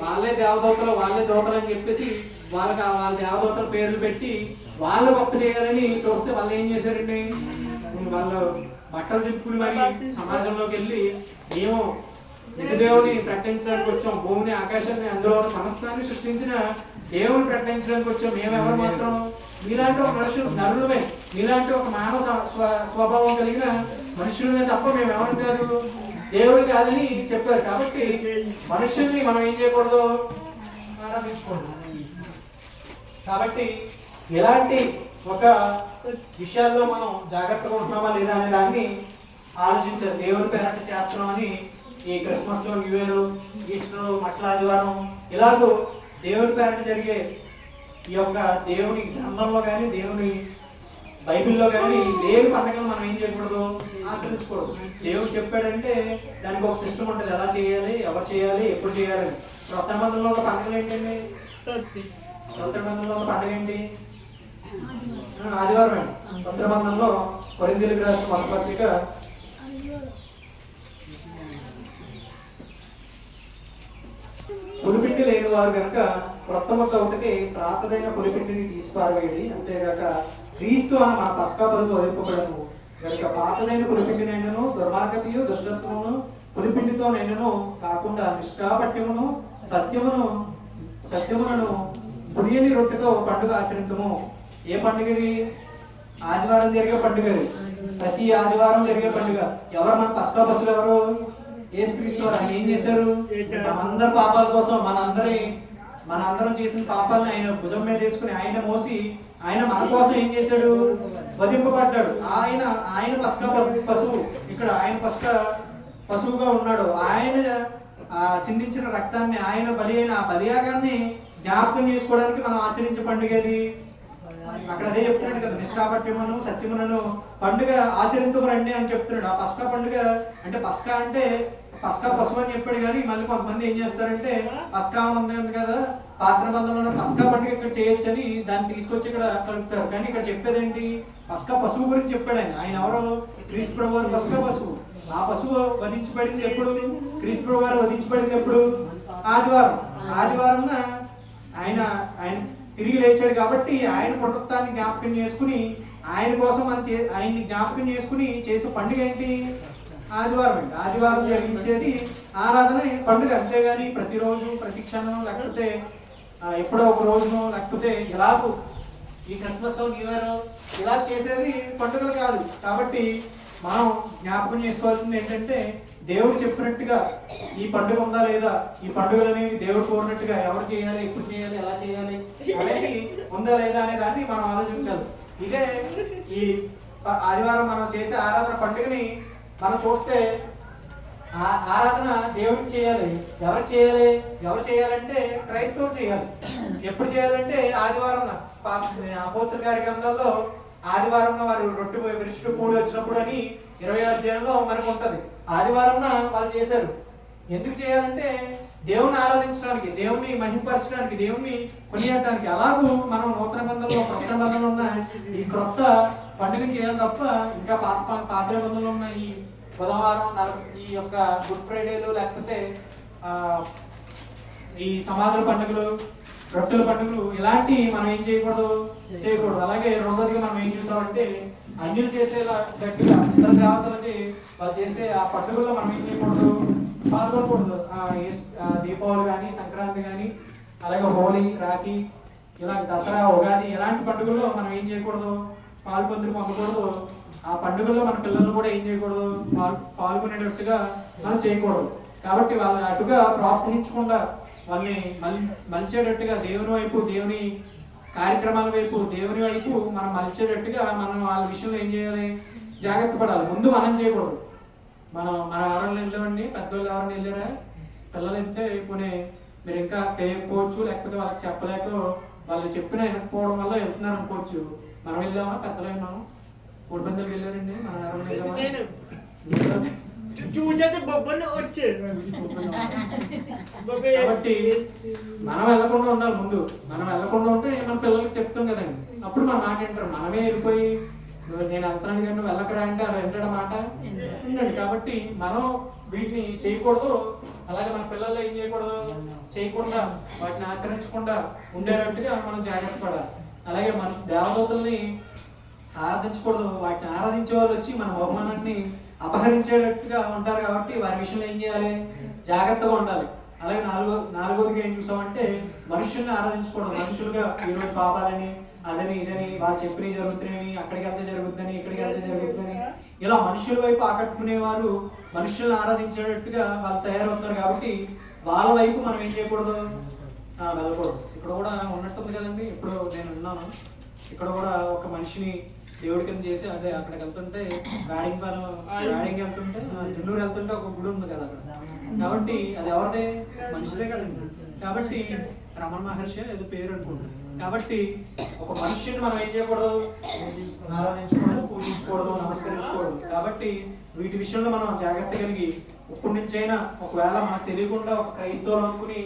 వాళ్ళే దేవదూతలు వాళ్ళే దూతలు అని చెప్పేసి వాళ్ళ దేవదూతల పేర్లు పెట్టి వాళ్ళు గొప్ప చేయాలని చూస్తే వాళ్ళు ఏం చేశారండి, వాళ్ళు బట్టలు చింపుకుని మరి సమాజంలోకి వెళ్ళి మేము నిజదేవుని ప్రకటించడానికి వచ్చాం, భూమిని ఆకాశాన్ని అందులో ఉన్న సమస్తాన్ని సృష్టించిన దేవుని ప్రకటించడానికి వచ్చాం, మేమెవరు మాత్రం మీలాంటి ఒక మనుషులు నరులమే, మీలాంటి ఒక మానవ స్వభావం కలిగిన మనుషులమే తప్ప మేమెవరు కాదు, దేవుడు కాదని చెప్పారు. కాబట్టి మనుషుల్ని మనం ఏం చేయకూడదు, ఆరాధించకూడదు. కాబట్టి ఎలాంటి ఒక విషయాల్లో మనం జాగ్రత్తగా ఉంటున్నామా లేదా అనే దాన్ని ఆలోచించారు. దేవుని పేరట చేస్తున్నామని ఈ Christmas, new year, Easter, Matla ఆదివారం ఇలాగూ దేవుని పేరట జరిగే ఈ యొక్క దేవుని గ్రంథంలో కానీ దేవుని బైబిల్లో కానీ లేని పండుగలు మనం ఏం చేయకూడదు, ఆచరించకూడదు. దేవుడు చెప్పాడంటే దానికి ఒక సిస్టమ్ ఉంటుంది, ఎలా చేయాలి, ఎవరు చేయాలి, ఎప్పుడు చేయాలి. కొత్త నిబంధనలో ఉన్న పండుగలు ఏంటండి, కొత్త నిబంధనలో ఉన్న పండుగ ఏంటి, ఆదివారం అండి. కొత్త నిబంధనలో కొరింథీయులకు రాసిన మొదటి పత్రిక 'పులిపిండి లేని వారు కనుక క్రొత్త మొక్క ఒకటి ప్రాతదైన పులిపిండిని తీసిపారవేయండి, అంతేగాక క్రీస్తు అని మన పస్కా బదులు వదిలింపబడము కనుక పాతదైన పులిపిండినైనను దుర్మార్గతయు దుష్టత్వమును పులిపిండితోనైనను కాకుండా నిష్కాపట్యమును సత్యములను పులియని రొట్టెతో పండుగ ఆచరించము. ఏ పండుగ ఇది, ఆదివారం జరిగే పండుగ. ప్రతి ఆదివారం జరిగే పండుగ. ఎవరు మన పస్కా పశువులు, ఎవరు, యేసుక్రీస్తు వారు. ఆయన ఏం చేశారు, మనందరి పాపాల కోసం మనందరం చేసిన పాపాలను ఆయన భుజం మీద వేసుకుని ఆయన మోసి ఆయన మన కోసం ఏం చేశాడు, వధింపబడ్డాడు. ఆయన పస్కా పశువు, ఇక్కడ ఆయన పస్కా పశువుగా ఉన్నాడు. ఆయన చిందించిన రక్తాన్ని, ఆయన బలి అయిన ఆ బలియాగాన్ని జ్ఞాపకం చేసుకోవడానికి మనం ఆచరించే పండుగ అది. అక్కడ అదే చెప్తున్నాడు కదా, నిష్కాపట్యమును సత్యములను పండుగ ఆచరించుకురండి అని చెప్తున్నాడు. ఆ పస్కా పండుగ అంటే పస్కా అంటే పస్కా పశువు అని చెప్పాడు. కానీ మళ్ళీ కొంతమంది ఏం చేస్తారంటే పస్కా ఉంది కదా, పాత్ర బంధంలో పస్కా పండుగ ఇక్కడ చేయొచ్చు అని దాన్ని తీసుకొచ్చి ఇక్కడ కలుపుతారు. కానీ ఇక్కడ చెప్పేది ఏంటి, పస్కా పశువు గురించి చెప్పాడు. ఆయన ఎవరు, క్రీస్తు ప్రభు వారు పస్కా పశువు. ఆ పశువు వధించబడింది ఎప్పుడు, క్రీస్తు ప్రభు వారు వధించబడింది ఎప్పుడు, ఆదివారం ఆయన తిరిగి లేచాడు. కాబట్టి ఆయన పునరుత్థానాన్ని జ్ఞాపకం చేసుకుని ఆయన కోసం ఆయన్ని జ్ఞాపకం చేసుకుని చేసే పండుగ ఏంటి, ఆదివారం అండి. ఆదివారం జరిగించేది ఆరాధన పండుగ. అంతేగాని ప్రతిరోజు ప్రతి క్షణం లేకపోతే ఎప్పుడో ఒక రోజును లేకపోతే ఇలాగూ ఈ క్రిస్మస్, న్యూ ఇయర్ ఇలా చేసేది పండుగలు కాదు. కాబట్టి మనం జ్ఞాపకం చేసుకోవాల్సింది ఏంటంటే దేవుడు చెప్పినట్టుగా ఈ పండుగ ఉందా లేదా, ఈ పండుగలు అనేవి దేవుడు కోరినట్టుగా ఎవరు చేయాలి, ఎప్పుడు చేయాలి, ఎలా చేయాలి అనేది ఉందా లేదా అనే దాన్ని మనం ఆలోచించాలి. ఇదే ఈ ఆదివారం మనం చేసే ఆరాధన పండుగని మనం చూస్తే ఆరాధన దేవుడికి చేయాలి. ఎవరు చేయాలంటే క్రైస్తవులు చేయాలి. ఎప్పుడు చేయాలంటే ఆదివారం. అపోస్తలుల గారి గ్రంథంలో ఆదివారం వారు రొట్టె విరుచుకు కూడి వచ్చినప్పుడు అని 20వ అధ్యాయంలో మనకు ఉంటది. ఆదివారం వాళ్ళు చేశారు. ఎందుకు చేయాలంటే దేవుని ఆరాధించడానికి, దేవుని మహిమపరచడానికి, దేవుని కొనియాడటానికి. అలాగూ మనం నూతన బంధంలో కొత్త బంధంలో ఉన్న ఈ క్రొత్త పండుగను చేయాలి తప్ప ఇంకా పాత బంధంలో ఉన్న ఈ బుధవారం, ఈ యొక్క గుడ్ ఫ్రైడేలు లేకపోతే ఈ సమాధుల పండుగలు, రొట్టెల పండుగలు ఇలాంటి మనం ఏం చేయకూడదు. అలాగే రెండోదిగా మనం ఏం చూస్తామంటే అన్యులు చేసేలా గట్టిగా ఇతర దేవతలకి వాళ్ళు చేసే ఆ పండుగల్లో మనం ఏం చేయకూడదు, పాల్గొనకూడదు. దీపావళి కానీ, సంక్రాంతి కానీ, అలాగే హోలీ, రాఖీ, ఇలా దసరా, ఉగాది ఇలాంటి పండుగల్లో మనం ఏం చేయకూడదు, పాల్పొందులు పొందకూడదు. ఆ పండుగల్లో మన పిల్లలను కూడా ఏం చేయకూడదు, పాల్గొనేటట్టుగా మనం చేయకూడదు. కాబట్టి వాళ్ళని అటుగా ప్రోత్సహించకుండా వాళ్ళని మలిచేటట్టుగా దేవుని వైపు, దేవుని కార్యక్రమాల వైపు, దేవుని వైపు మనం మలిచేటట్టుగా మనం వాళ్ళ విషయంలో ఏం చేయాలి, జాగ్రత్త పడాలి. ముందు మనం చేయకూడదు. మన ఎవరైనా వెళ్ళామండి, పెద్దవాళ్ళు ఎవరైనా వెళ్ళారా, పిల్లలు వెళ్తే పోనీ మీరు ఇంకా తెలియకపోవచ్చు, లేకపోతే వాళ్ళకి చెప్పలేక వాళ్ళు చెప్పిన వినకపోవడం వల్ల వెళ్తున్నారు అనుకోవచ్చు. మనం వెళ్ళామా, పెద్దలు వెళ్ళాము, కోడిపందాలకు వెళ్ళారండి, మనం ఎవరైనా వెళ్ళామా? కాబట్టి మనం వెళ్ళకుండా ఉండాలి. ముందు మనం వెళ్ళకుండా ఉంటే మన పిల్లలకి చెప్తాం కదండి, అప్పుడు మన మాట వింటారు. మనమే వెళ్ళిపోయి నేను వెళ్తున్నాను కానీ నువ్వు వెళ్ళకరా అంటే వింటాడు మాట ఉండండి. కాబట్టి మనం వీటిని చేయకూడదు. అలాగే మన పిల్లల్లో ఏం చేయకూడదు, చేయకుండా వాటిని ఆచరించకుండా ఉండేటట్టుగా మనం జాగ్రత్త పడాలి. అలాగే మన దేవదూతల్ని ఆరాధించకూడదు. వాటిని ఆరాధించే వాళ్ళు వచ్చి మన బహుమానాన్ని అపహరించేటట్టుగా ఉంటారు. కాబట్టి వారి విషయంలో ఏం చేయాలి, జాగ్రత్తగా ఉండాలి. అలాగే నాలుగోదిగా ఏం చూసామంటే మనుషుల్ని ఆరాధించకూడదు. మనుషులుగా ఈరోజు పాపాలని అదని ఇదని వాళ్ళు చెప్పినవి జరుగుతున్నాయని, అక్కడికి వెళ్తే జరుగుతుందని, ఇక్కడికి వెళ్తే జరుగుతుందని, ఇలా మనుషుల వైపు ఆకట్టుకునేవారు మనుషుల్ని ఆరాధించేటట్టుగా వాళ్ళు తయారవుతున్నారు. కాబట్టి వాళ్ళ వైపు మనం ఏం చేయకూడదు, వెళ్ళకూడదు. ఇక్కడ కూడా ఉన్నట్టుంది కదండి, ఇప్పుడు నేను ఉన్నాను, ఇక్కడ కూడా ఒక మనిషిని దేవుడి కింద చేసి అదే అక్కడికి వెళ్తుంటే గాడింగ్ వెళ్తుంటే జున్నూరు వెళ్తుంటే ఒక గుడి ఉంది కదా అక్కడ. కాబట్టి అది ఎవరిదే, మనుషులే కదండి. కాబట్టి రమణ మహర్షి ఏదో పేరు అనుకుంటుంది. కాబట్టి ఒక మనుష్యుని మనం ఏం చేయకూడదు, ఆరాధించకూడదు, పూజించకూడదు, నమస్కరించకూడదు. కాబట్టి వీటి విషయంలో మనం జాగ్రత్త కలిగి ఇప్పటి నుంచైనా ఒకవేళ మనకు తెలియకుండా ఒక క్రైస్తవులు అనుకుని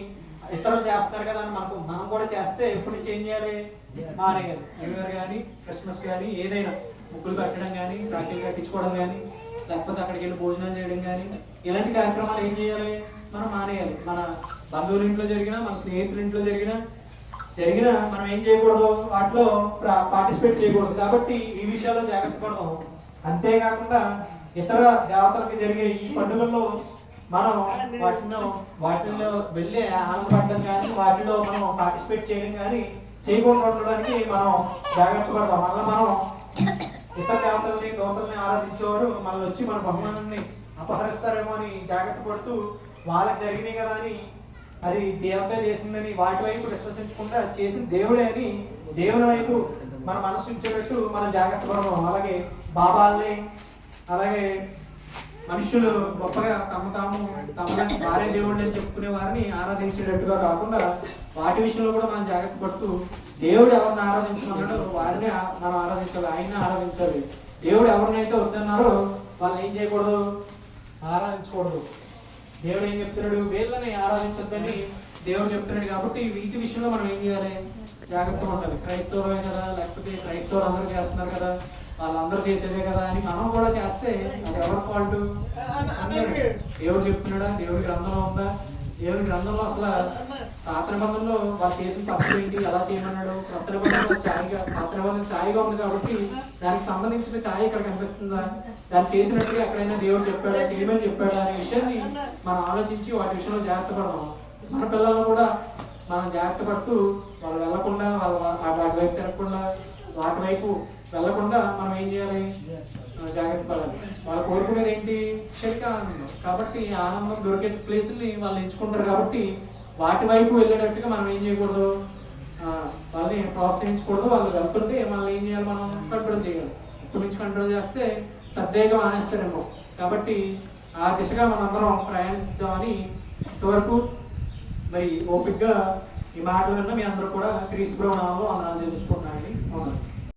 ఇతరులు చేస్తున్నారు కదా అని మనం కూడా చేస్తే ఎప్పటి నుంచి ఏం చేయాలి, మానేయాలి. న్యూ ఇయర్ కానీ క్రిస్మస్ కానీ ఏదైనా ముగ్గులు పెట్టడం కానీ రాఖీలు కట్టించుకోవడం కానీ లేకపోతే అక్కడికి వెళ్ళి భోజనం చేయడం కానీ ఇలాంటి కార్యక్రమాలు ఏం చేయాలి, మనం మానేయాలి. మన బంధువుల ఇంట్లో జరిగినా మన స్నేహితుల ఇంట్లో జరిగినా మనం ఏం చేయకూడదు, వాటిలో పార్టిసిపేట్ చేయకూడదు. కాబట్టి ఈ విషయాల్లో జాగ్రత్త పడదాం. అంతేకాకుండా ఇతర దేవతలకు జరిగే ఈ పండుగల్లో మనం వాటిల్లో వెళ్ళి ఆనందపడడం కానీ వాటిలో మనం పార్టిసిపేట్ చేయడం కానీ చేయకుండా ఉండడానికి మనం జాగ్రత్త పడతాం. మళ్ళీ మనం ఇతర దేవతల్ని ఆరాధించేవారు మళ్ళీ వచ్చి మన బహుమానాన్ని అపహరిస్తారేమో అని జాగ్రత్త పడుతూ వాళ్ళకి జరిగినాయి కదా అని అది దేవత చేసిందని వాటి వైపు విశ్వసించకుండా చేసిన దేవుడే అని దేవుని వైపు మన మనసు ఉంచేటట్టు మనం జాగ్రత్త పడదాం. అలాగే బాబాల్ని అలాగే మనుషులు గొప్పగా తమని వారే దేవుళ్ళు అని చెప్పుకునే వారిని ఆరాధించేటట్టుగా కాకుండా వాటి విషయంలో కూడా మనం జాగ్రత్త పడుతూ దేవుడు ఎవరిని ఆరాధించమన్నాడో వారిని మనం ఆరాధించాలి, ఆయన్ని ఆరాధించాలి. దేవుడు ఎవరినైతే వద్దన్నారో వాళ్ళని ఏం చేయకూడదు, ఆరాధించకూడదు. దేవుడు ఏం చెప్తున్నాడు, వీళ్ళని ఆరాధించొద్దని దేవుడు చెప్తున్నాడు. కాబట్టి వీటి విషయంలో మనం ఏం చేయాలి, జాగ్రత్తగా ఉండాలి. క్రైస్తవులే కదా, లేకపోతే క్రైస్తవులు అందరూ చేస్తున్నారు కదా, వాళ్ళందరూ చేసేదే కదా అని మనం కూడా చేస్తే అది ఎవరి ఫాల్ట్, దేవుడు చెప్తున్నాడా, దేవుడి గ్రంథంలో ఉందా, దేవుడి గ్రంథంలో అసలు పాత నిబంధనలో వాళ్ళు చేసిన తప్పు ఏంటి, ఎలా చేయమన్నాడు, కొత్త నిబంధనలో పాత నిబంధన ఛాయగా ఉంది కాబట్టి దానికి సంబంధించిన ఛాయ ఇక్కడ కనిపిస్తుందా, దాన్ని చేసినట్టుగా ఎక్కడైనా దేవుడు చెప్పాడా, చేయమని చెప్పాడా అనే విషయాన్ని మనం ఆలోచించి వాటి విషయంలో జాగ్రత్త పడదాం. మన పిల్లలను కూడా మనం జాగ్రత్త పడుతూ వాళ్ళు వెళ్లకుండా వాటి వైపు తిరగకుండా వాటి వైపు వెళ్లకుండా మనం ఏం చేయాలి, జాగ్రత్త పడాలి. వాళ్ళు కోరుకునేది ఏంటి, శరీర ఆనందం. కాబట్టి ఆనందం దొరికే ప్లేసుల్ని వాళ్ళు ఎంచుకుంటారు. కాబట్టి వాటి వైపు వెళ్ళేటట్టుగా మనం ఏం చేయకూడదు, వాళ్ళని ప్రోత్సహించకూడదు. వాళ్ళు వెళ్తుంటే మనల్ని ఏం చేయాలి, మనం కంట్రోల్ చేయాలి. ఇప్పటి నుంచి కంట్రోల్ చేస్తే పెద్దగా మానేస్తారేమో. కాబట్టి ఆ దిశగా మనందరం ప్రయాణిద్దామని ఇంతవరకు మరి ఓపికగా ఈ మాటలు విన్న మీ అందరూ కూడా క్రీస్తు ప్రభువు నామములో వందనాలు చెల్లించుకుంటున్నానండి. అవును.